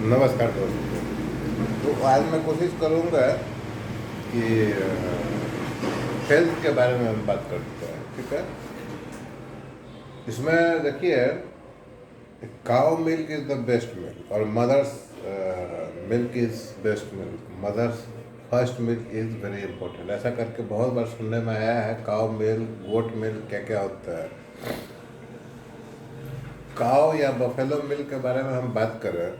नमस्कार दोस्तों। तो आज मैं कोशिश करूँगा कि हेल्थ के बारे में हम बात करते हैं, ठीक है। इसमें देखिए, cow milk is the best milk और mother's milk is best milk. Mother's first milk is very important. ऐसा करके बहुत बार सुनने में आया है। काउ मिल्क, गोट मिल्क, क्या क्या होता है। काउ या बफेलो मिल्क के बारे में हम बात करें,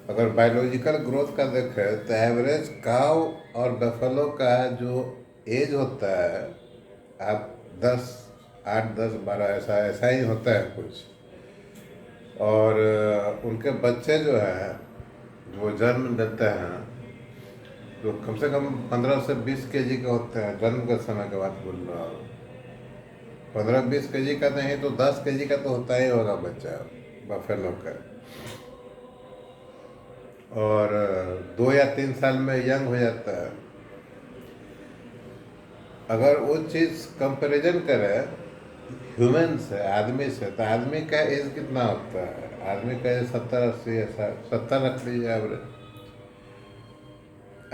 अगर बायोलॉजिकल ग्रोथ का देखें तो एवरेज काउ और बफेलो का जो एज होता है, आप 10, 8, 10, 12 ऐसा ऐसा ही होता है कुछ। और उनके बच्चे जो हैं, जो जन्म देते हैं, तो कम से कम 15 से 20 केजी के होते हैं। जन्म के समय के बात बोल रहा हूँ। 15-20 केजी का नहीं तो 10 केजी का तो होता ही होगा बच्चा बफेलो का। और 2 या 3 साल में यंग हो जाता है। अगर वो चीज़ कंपैरिजन करें ह्यूमन से, आदमी से, तो आदमी का एज कितना होता है? आदमी का एज 70-80, ऐसा 70 रख लीजिए एवरेज।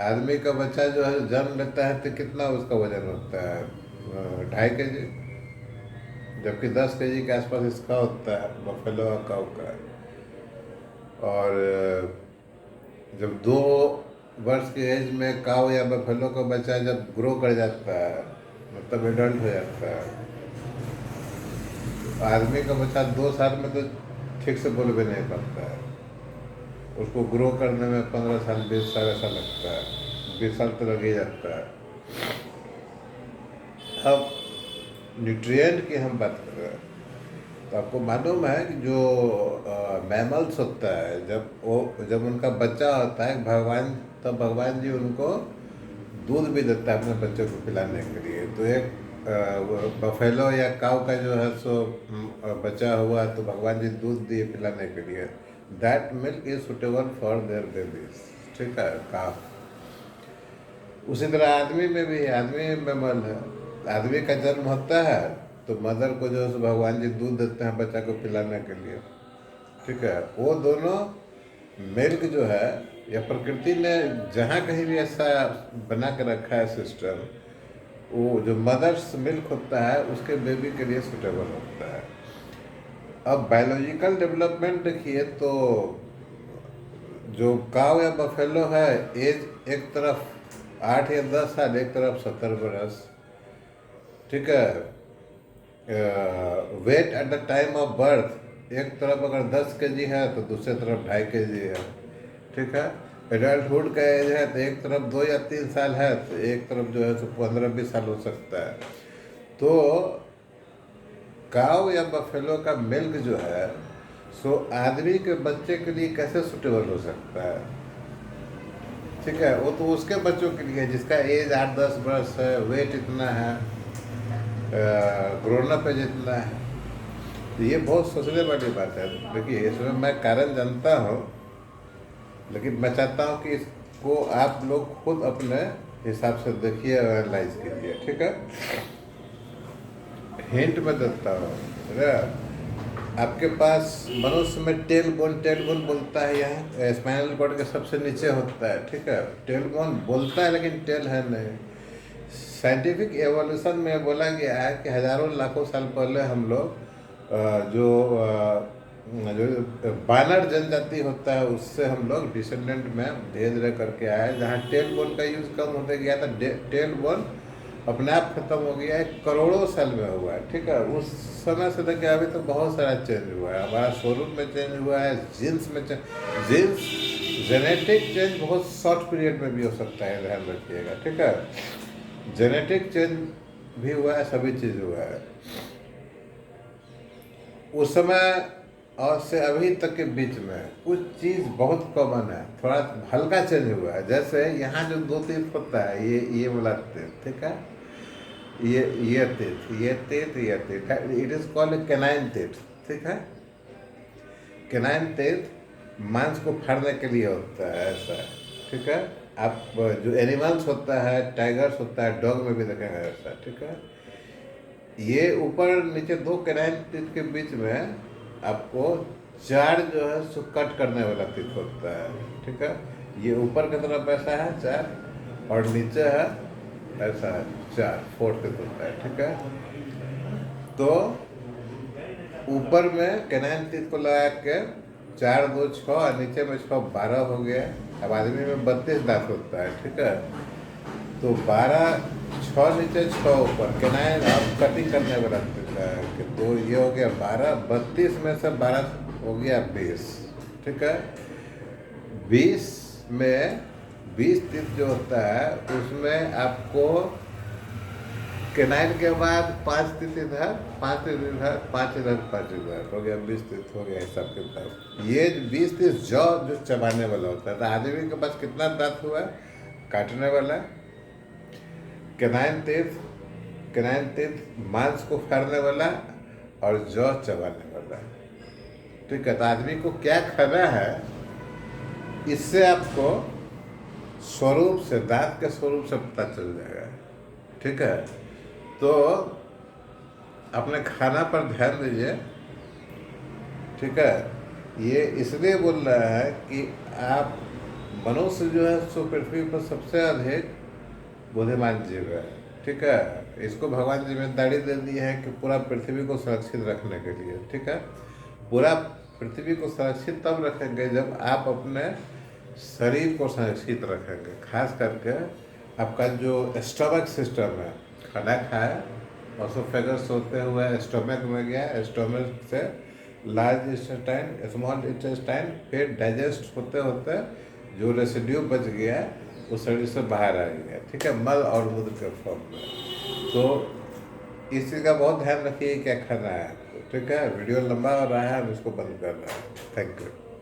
आदमी का बच्चा जो है जन्म लेता है तो कितना उसका वजन होता है? 2.5 केजी। जबकि 10 केजी के आसपास इसका होता है, बफेलो और काऊ का। और जब 2 वर्ष की एज में काऊ या बफेलो का बच्चा जब ग्रो कर जाता है, मतलब एडल्ट हो जाता है, आदमी का बच्चा 2 साल में तो ठीक से बोल भी नहीं पाता है। उसको ग्रो करने में 15 साल, 20 साल ऐसा लगता है। 20 साल तो लग ही जाता है। अब न्यूट्रिएंट की हम बात कर रहे हैं, तो आपको मालूम है कि जो मैमल्स होता है, जब उनका बच्चा होता है भगवान, तब भगवान जी उनको दूध भी देता है अपने बच्चों को पिलाने के लिए। तो एक बफेलो या काऊ का जो है सो बच्चा हुआ तो भगवान जी दूध दिए पिलाने के लिए। That milk is suitable for their babies, ठीक है, काफ। उसी तरह आदमी में भी, आदमी मैमल है। आदमी का जन्म होता है तो मदर को जो है सो भगवान जी दूध देते हैं बच्चा को पिलाने के लिए, ठीक है। वो दोनों मिल्क जो है, या प्रकृति ने जहाँ कहीं भी ऐसा बना के रखा है सिस्टम, वो जो मदर्स मिल्क होता है उसके बेबी के लिए सुटेबल होता है। अब बायोलॉजिकल डेवलपमेंट देखिए तो जो काव या बफेलो है, एज एक तरफ 8 या 10 साल, एक तरफ 70 बरस, ठीक है। Weight at the time of birth, एक तरफ अगर 10 केजी है तो दूसरी तरफ 2.5 केजी है, ठीक है। एडल्टहुड का एज है तो एक तरफ 2 या 3 साल है तो एक तरफ जो है तो 15-20 साल हो सकता है। तो काव या बफेलो का मिल्क जो है सो आदमी के बच्चे के लिए कैसे सुटेबल हो सकता है, ठीक है। वो तो उसके बच्चों के लिए जिसका एज 8-10 बरस है, वेट इतना है, ग्रोन अप एज इतना है। तो ये बहुत सोचने वाली बात है। देखिए, इसमें मैं कारण जानता हूँ, लेकिन मैं चाहता हूँ कि इसको आप लोग खुद अपने हिसाब से देखिए, एनालाइज कीजिए, ठीक है। हिंट में देता हूँ, ठीक है। आपके पास मनुष्य में टेल बोन बोलता है, यहाँ स्पाइनल कॉर्ड के सबसे नीचे होता है, ठीक है। टेल बोन बोलता है लेकिन टेल है नहीं। साइंटिफिक एवोल्यूशन में बोला गया है कि हजारों लाखों साल पहले हम लोग जो बानर जनजाति होता है उससे हम लोग डिसेंडेंट में धीरे धीरे करके आए, जहाँ टेल बोन का यूज़ कम होते गया था। टेल बोन अपने आप खत्म हो गया है, करोड़ों साल में हुआ है, ठीक है। उस समय से देखिए अभी तो बहुत सारा चेंज हुआ है। हमारा स्वरूप में चेंज हुआ है, जीन्स में जीन्स जेनेटिक चेंज बहुत शॉर्ट पीरियड में भी हो सकता है, ध्यान रखिएगा, ठीक है। जेनेटिक चेंज भी हुआ है, सभी चीज़ हुआ है। उस समय और से अभी तक के बीच में कुछ चीज़ बहुत कॉमन है, थोड़ा हल्का चेंज हुआ है। जैसे यहाँ जो 2 तीर्थ होता है, ये वाला तीर्थ, ठीक है। ये तीर्थ, ये तीर्थ, ये तीर्थ, इट इज कॉल्ड कैनाइन तीर्थ, ठीक है। कैनाइन तीर्थ मांस को फाड़ने के लिए होता है, ऐसा, ठीक है। आप जो एनिमल्स होता है, टाइगर्स होता है, डॉग में भी देखेंगे ऐसा, ठीक है। ये ऊपर नीचे 2 कैनाइन तीर्थ के बीच में आपको चार जो है सो कट करने वाला तीत होता है, ठीक है। ये ऊपर की तरफ ऐसा है चार, और नीचे है ऐसा है चार, फोर्थ तीत होता है, ठीक है। तो ऊपर में कैनाइन तीत को लगा के 4 2 6 और नीचे में 6 12 हो गया। अब आदमी में 32 दांत होता है, ठीक है। तो 12 6 नीचे 6 ऊपर कैनाइन अब कटिंग करने वाला है कि तो ये हो गया 12, 32 में से 12 हो गया 20, ठीक है। 20 में 20 तीत जो होता है उसमें आपको कैनाइन के बाद 5 तीत इधर, 5 तीत इधर, 5 इधर, 5 इधर, हो गया 20 तीत, हो गया हिसाब किताब। ये 20 तीत जौ जो चबाने वाला होता है। तो आदमी के पास कितना दांत हुआ काटने वाला? कैनाइन तीत मांस को फाड़ने वाला और जौ चबाने वाला, ठीक है। तो आदमी को क्या खाना है इससे आपको स्वरूप से, दांत के स्वरूप से पता चल जाएगा, ठीक है। तो अपने खाना पर ध्यान दीजिए, ठीक है। ये इसलिए बोल रहा है कि आप मनुष्य जो है सो पृथ्वी पर सबसे अधिक बुद्धिमान जीव है, ठीक है। इसको भगवान जिम्मेदारी दे दी है कि पूरा पृथ्वी को सुरक्षित रखने के लिए, ठीक है। पूरा पृथ्वी को सुरक्षित तब रखेंगे जब आप अपने शरीर को सुरक्षित रखेंगे। खास करके आपका जो स्टमक सिस्टम है, खाना खाया ऑसोफेगस होते हुए स्टोमक में गया, स्टोमक से लार्ज इंटेस्टाइन, स्मॉल इंटेस्टाइन, फिर डाइजेस्ट होते होते जो रेसिड्यू बच गया वो शरीर से बाहर आ गया, ठीक है, मल और मूत्र के फॉर्म में। तो इस चीज़ का बहुत ध्यान रखिए क्या खाना है आपको, ठीक है। वीडियो लंबा हो रहा है, हम इसको बंद कर रहे हैं। Thank you.